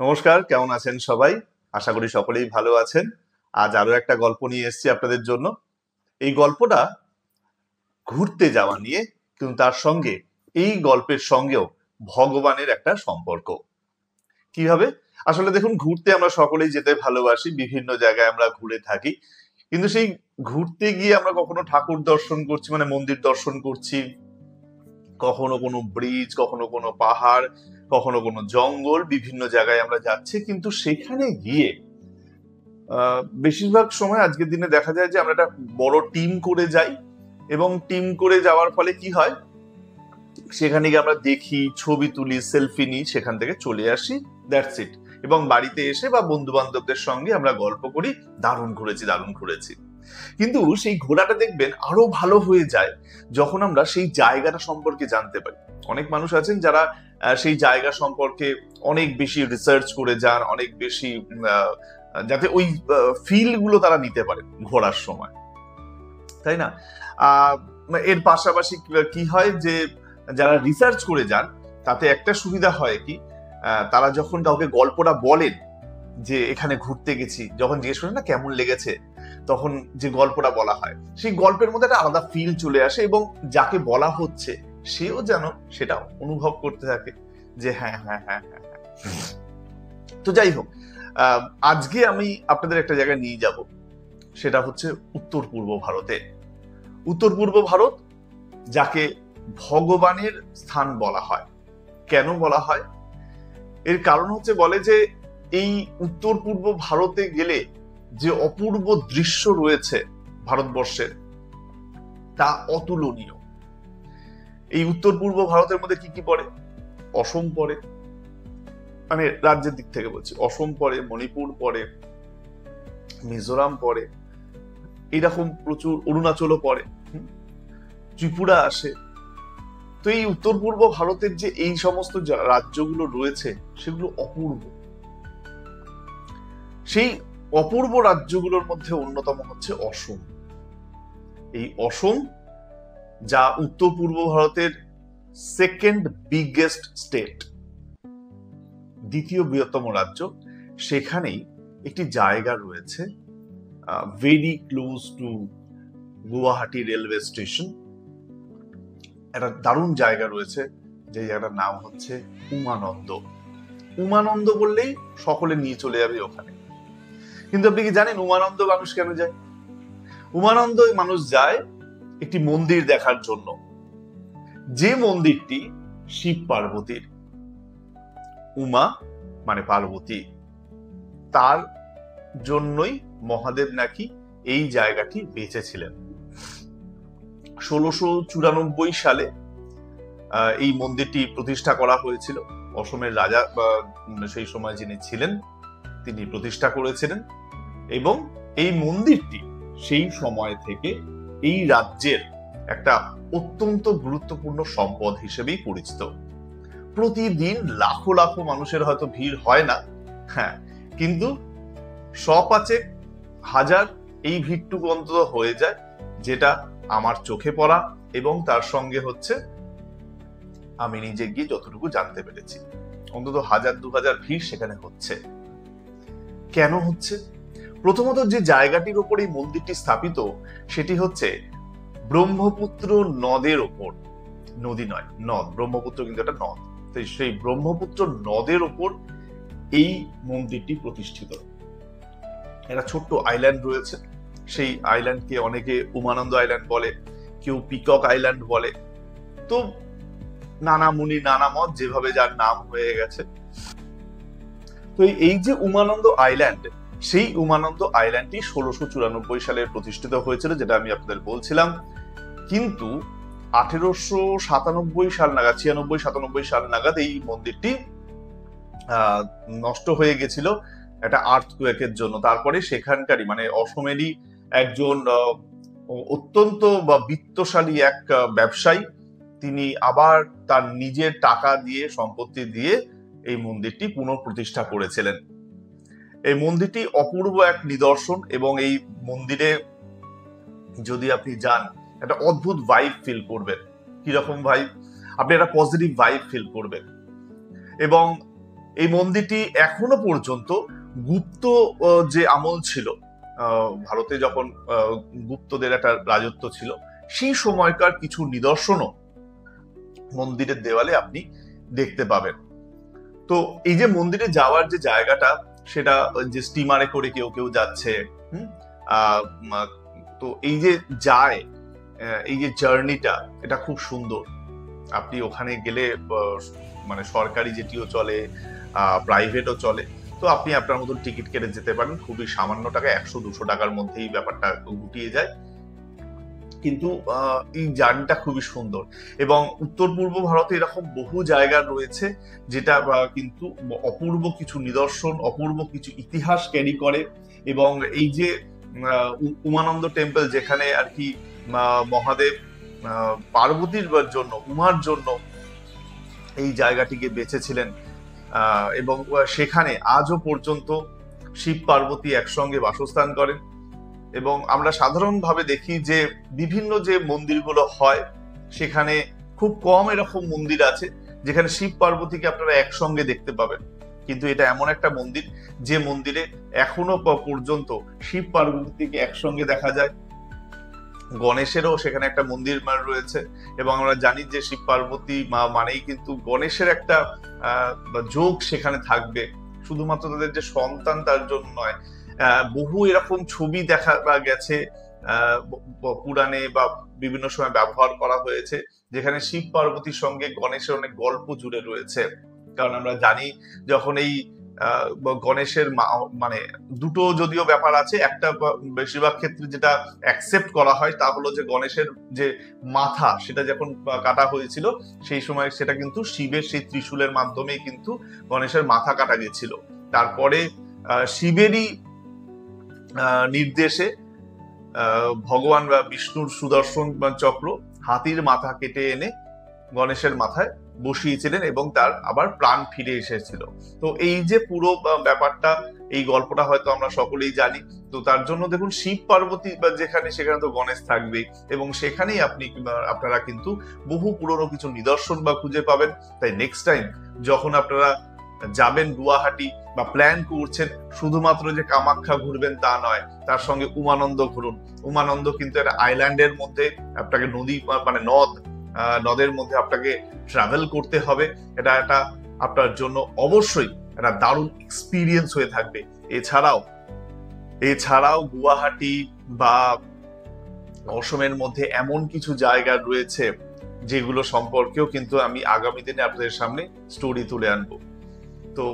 নমস্কার, কেমন আছেন সবাই? আশা করি সকলেই ভালো আছেন। আজ আরো একটা গল্প নিয়ে এসেছি আপনাদের জন্য। এই গল্পটা ঘুরতে যাওয়া নিয়ে, কিন্তু তার সঙ্গে এই গল্পের সঙ্গেও ভগবানের একটা সম্পর্ক। কিভাবে? আসলে দেখুন, ঘুরতে আমরা সকলেই যেতে ভালোবাসি, বিভিন্ন জায়গায় আমরা ঘুরে থাকি। কিন্তু সেই ঘুরতে গিয়ে আমরা কখনো ঠাকুর দর্শন করছি, মানে মন্দির দর্শন করছি, কখনো কোনো ব্রিজ, কখনো কোনো পাহাড়, কখনো কোনো জঙ্গল, বিভিন্ন জায়গায় আমরা যাচ্ছি। কিন্তু সেখানে গিয়ে বেশিরভাগ সময় আজকের দিনে দেখা যায় যে আমরা একটা বড় টিম করে যাই, এবং টিম করে যাওয়ার ফলে কি হয়, সেখানে গিয়ে আমরা দেখি, ছবি তুলি, সেলফি নিই, সেখান থেকে চলে আসি, দ্যাটস ইট। এবং বাড়িতে এসে বা বন্ধু বান্ধবদের সঙ্গে আমরা গল্প করি, দারুণ ঘুরেছি, দারুণ ঘুরেছি। কিন্তু সেই ঘোরাটা দেখবেন আরো ভালো হয়ে যায় যখন আমরা সেই জায়গাটা সম্পর্কে জানতে পারি। অনেক মানুষ আছেন যারা সেই জায়গা সম্পর্কে অনেক বেশি রিসার্চ করে যান, অনেক বেশি যাতে ওই ফিল গুলো তারা নিতে পারে ঘোরার সময়, তাই না? এর পাশাপাশি কি হয় যে যারা রিসার্চ করে যান, তাতে একটা সুবিধা হয় কি, তারা যখন কাউকে গল্পটা বলেন যে এখানে ঘুরতে গেছি, যখন জিজ্ঞেস করেন না কেমন লেগেছে, তখন যে গল্পটা বলা হয়, সেই গল্পের মধ্যে একটা আলাদা ফিল চলে আসে, এবং যাকে বলা হচ্ছে সেও যেন সেটা অনুভব করতে থাকে যে হ্যাঁ হ্যাঁ হ্যাঁ হ্যাঁ হ্যাঁ। তো যাই হোক, আজকে আমি আপনাদের একটা জায়গায় নিয়ে যাব, সেটা হচ্ছে উত্তর পূর্ব ভারতে। উত্তর পূর্ব ভারত, যাকে ভগবানের স্থান বলা হয়। কেন বলা হয়? এর কারণ হচ্ছে, বলে যে এই উত্তর পূর্ব ভারতে গেলে যে অপূর্ব দৃশ্য রয়েছে ভারতবর্ষের, তা অতুলনীয়। এই উত্তর পূর্ব ভারতের মধ্যে কি কি পড়ে? অসম পড়ে, মানে রাজ্যের দিক থেকে বলছি, অসম পড়ে, মণিপুর পড়ে, মিজোরাম পড়ে, এরকম প্রচুর, অরুণাচলও পড়ে, ত্রিপুরা আসে। তো এই উত্তর পূর্ব ভারতের যে এই সমস্ত রাজ্যগুলো রয়েছে, সেগুলো অপূর্ব। সেই অপূর্ব রাজ্যগুলোর মধ্যে অন্যতম হচ্ছে অসম। এই অসম, যা উত্তর পূর্ব ভারতের সেকেন্ড বিগেস্ট স্টেট, দ্বিতীয় বৃহত্তম রাজ্য, সেখানেই একটি জায়গা রয়েছে very close two Guwahati railway station. একটা দারুণ জায়গা রয়েছে, যে জায়গাটার নাম হচ্ছে উমানন্দ। উমানন্দ বললেই সকলে নিয়ে চলে যাবে ওখানে। কিন্তু আপনি কি জানেন উমানন্দ মানুষ কেন যায়? উমানন্দ মানুষ যায় একটি মন্দির দেখার জন্য, যে মন্দিরটি শিব পার্বতীর। উমা মানে পার্বতী, তার জন্যই মহাদেব নাকি এই জায়গাটি বেঁচেছিলেন। 1694 সালে এই মন্দিরটি প্রতিষ্ঠা করা হয়েছিল। অসমের রাজা সেই সময় যিনি ছিলেন, তিনি প্রতিষ্ঠা করেছিলেন, এবং এই মন্দিরটি সেই সময় থেকে এই রাজ্যের একটা অত্যন্ত গুরুত্বপূর্ণ সম্পদ হিসেবেই পরিচিত। প্রতিদিন লাখো লাখো মানুষের হয়তো ভিড় হয় না, হ্যাঁ, কিন্তু 100-5 হাজার এই ভিড়টুকু অন্তত হয়ে যায়, যেটা আমার চোখে পড়া, এবং তার সঙ্গে হচ্ছে আমি নিজে গিয়ে যতটুকু জানতে পেরেছি, অন্তত 1000-2000 ভিড় সেখানে হচ্ছে। কেন হচ্ছে? প্রথমত, যে জায়গাটির ওপর এই মন্দিরটি স্থাপিত, সেটি হচ্ছে ব্রহ্মপুত্র নদের ওপর। নদী নয়, নদ। ব্রহ্মপুত্র কিন্তু একটা নদ। সেই ব্রহ্মপুত্র নদের ওপর এই মন্দিরটি প্রতিষ্ঠিত। একটা ছোট্ট আইল্যান্ড রয়েছে, সেই আইল্যান্ডকে অনেকে উমানন্দ আইল্যান্ড বলে, কেউ পিকক আইল্যান্ড বলে। তো নানা মুনি নানা মত, যেভাবে যার নাম হয়ে গেছে। তো এই যে উমানন্দ আইল্যান্ড, সেই উমানন্দ আইল্যান্ডটি 1694 সালে প্রতিষ্ঠিত হয়েছিল, যেটা আমি আপনাদের বলছিলাম। কিন্তু 1897 সাল নাগাদ, 96-97 সাল নাগাদ এই মন্দিরটি নষ্ট হয়ে গেছিল একটা আর্থকুয়েকের জন্য। তারপরে সেখানকারই, মানে অসমেরই একজন অত্যন্ত বা বিত্তশালী এক ব্যবসায়ী, তিনি আবার তার নিজের টাকা দিয়ে, সম্পত্তি দিয়ে এই মন্দিরটি পুনঃপ্রতিষ্ঠা করেছিলেন। এই মন্দিরটি অপূর্ব এক নিদর্শন, এবং এই মন্দিরে যদি আপনি যান, একটা অদ্ভুত ভাইব ফিল করবেন। কিরকম ভাইব? আপনি একটা পজিটিভ ভাইব ফিল করবেন। এবং এই মন্দিরটি এখনো পর্যন্ত গুপ্ত যে আমল ছিল, ভারতে যখন গুপ্তদের একটা রাজত্ব ছিল, সেই সময়কার কিছু নিদর্শনও মন্দিরের দেওয়ালে আপনি দেখতে পাবেন। তো এই যে মন্দিরে যাওয়ার যে জায়গাটা, সেটা যে স্টিমারে করে কেউ কেউ যাচ্ছে, তো এই যে যায়, এই যে জার্নিটা, এটা খুব সুন্দর। আপনি ওখানে গেলে মানে সরকারি যেটিও চলে, প্রাইভেটও চলে, তো আপনি আপনার মতন টিকিট কেটে যেতে পারেন। খুবই সামান্য টাকা, 100-200 টাকার মধ্যেই ব্যাপারটা গুটিয়ে যায়। কিন্তু এই জার্নিটা খুবই সুন্দর। এবং উত্তর পূর্ব ভারতে এরকম বহু জায়গা রয়েছে যেটা কিন্তু অপূর্ব কিছু নিদর্শন, অপূর্ব কিছু ইতিহাস ক্যারি করে। এবং এই যে উমানন্দ টেম্পল, যেখানে আর কি মহাদেব পার্বতীর জন্য, উমার জন্য এই জায়গাটিকে বেছেছিলেন, এবং সেখানে আজও পর্যন্ত শিব পার্বতী একসঙ্গে বাসস্থান করেন। এবং আমরা সাধারণভাবে দেখি যে বিভিন্ন যে মন্দিরগুলো হয়, সেখানে খুব কম এরকম মন্দির আছে যেখানে শিব পার্বতীকে আপনারা একসঙ্গে দেখতে পাবেন। কিন্তু এটা এমন একটা মন্দির যে মন্দিরে এখনো পর্যন্ত শিব পার্বতীকে একসঙ্গে দেখা যায়। গণেশেরও সেখানে একটা মন্দির রয়েছে, এবং আমরা জানি যে শিব পার্বতী মানেই কিন্তু গণেশের একটা যোগ সেখানে থাকবে। শুধুমাত্র তাদের যে সন্তান তার জন্য নয়, বহু এরকম ছবি দেখা গেছে পুরাণে বা বিভিন্ন সময় ব্যবহার করা হয়েছে, যেখানে শিব পার্বতীর সঙ্গে গণেশের অনেক গল্প জুড়ে রয়েছে। কারণ আমরা জানি যখন এই গণেশের মানে দুটো যদিও ব্যাপার আছে, একটা বেশিরভাগ ক্ষেত্রে যেটা অ্যাকসেপ্ট করা হয় তা হলো যে গণেশের যে মাথা, সেটা যখন কাটা হয়েছিল সেই সময় সেটা কিন্তু শিবের সেই ত্রিশূলের মাধ্যমেই কিন্তু গণেশের মাথা কাটা গেছিল। তারপরে শিবেরই নির্দেশে ভগবান বা বিষ্ণুর সুদর্শন চক্র হাতির মাথা কেটে এনে গণেশের মাথায় বসিয়েছিলেন এবং তার আবার প্রাণ ফিরে এসেছিল। তো এই যে পুরো ব্যাপারটা, এই গল্পটা হয়তো আমরা সকলেই জানি। তো তার জন্য দেখুন, শিব পার্বতী বা যেখানে, সেখানে তো গণেশ থাকবেই, এবং সেখানেই আপনারা কিন্তু বহু পুরনো কিছু নিদর্শন বা খুঁজে পাবেন। তাই নেক্সট টাইম যখন আপনারা যাবেন গুয়াহাটি বা প্ল্যান করছেন, শুধুমাত্র যে কামাখ্যা ঘুরবেন তা নয়, তার সঙ্গে উমানন্দ ঘুরুন। উমানন্দ কিন্তু একটা আইল্যান্ডের মধ্যে, আপনাকে নদী মানে নদের মধ্যে আপনাকে ট্রাভেল করতে হবে। এটা একটা আপনার জন্য অবশ্যই একটা দারুণ এক্সপিরিয়েন্স হয়ে থাকবে। এছাড়াও গুয়াহাটি বা অসমের মধ্যে এমন কিছু জায়গা রয়েছে যেগুলো সম্পর্কেও কিন্তু আমি আগামী দিনে আপনাদের সামনে স্টোরি তুলে আনবো। তো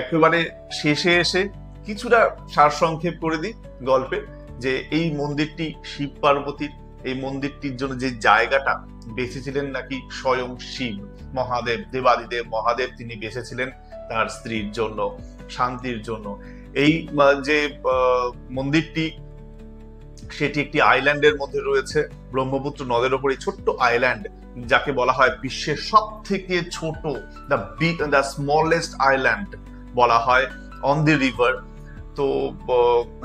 একেবারে শেষে এসে কিছুটা সারসংক্ষেপ করে দিই গল্পে, যে এই মন্দিরটি শিব পার্বতীর, এই মন্দিরটির জন্য যে জায়গাটা বেঁচেছিলেন নাকি স্বয়ং শিব মহাদেব, দেবাদিদেব মহাদেব, তিনি বেঁচেছিলেন তার স্ত্রীর জন্য, শান্তির জন্য। এই যে মন্দিরটি, সেটি একটি আইল্যান্ডের মধ্যে রয়েছে, ব্রহ্মপুত্র নদের ওপর এই ছোট্ট আইল্যান্ড, যাকে বলা হয় বিশ্বের সব থেকে ছোট, দ্য স্মলেস্ট আইল্যান্ড বলা হয় অন দি রিভার। তো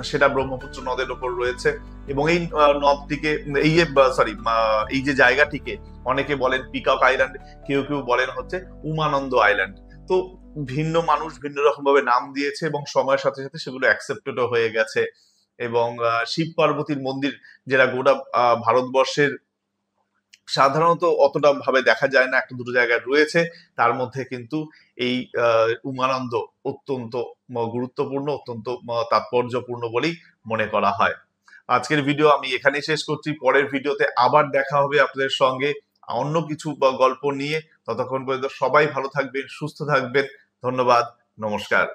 সেটা ব্রহ্মপুত্র নদের ওপর রয়েছে। এবং এই নদটিকে, এই যে জায়গাটিকে অনেকে বলেন পিকক আইল্যান্ড, কেউ কেউ বলেন হচ্ছে উমানন্দ আইল্যান্ড। তো ভিন্ন মানুষ ভিন্ন রকম ভাবে নাম দিয়েছে, এবং সময়ের সাথে সাথে সেগুলো অ্যাকসেপ্টেডও হয়ে গেছে। এবং শিব পার্বতীর মন্দির, যেটা গোটা ভারতবর্ষের সাধারণত অতটা ভাবে দেখা যায় না, একটা দুটো জায়গায় রয়েছে, তার মধ্যে কিন্তু এই উমানন্দ অত্যন্ত গুরুত্বপূর্ণ, অত্যন্ত তাৎপর্যপূর্ণ বলেই মনে করা হয়। আজকের ভিডিও আমি এখানেই শেষ করছি। পরের ভিডিওতে আবার দেখা হবে আপনাদের সঙ্গে অন্য কিছু গল্প নিয়ে। ততক্ষণ পর্যন্ত সবাই ভালো থাকবেন, সুস্থ থাকবেন। ধন্যবাদ, নমস্কার।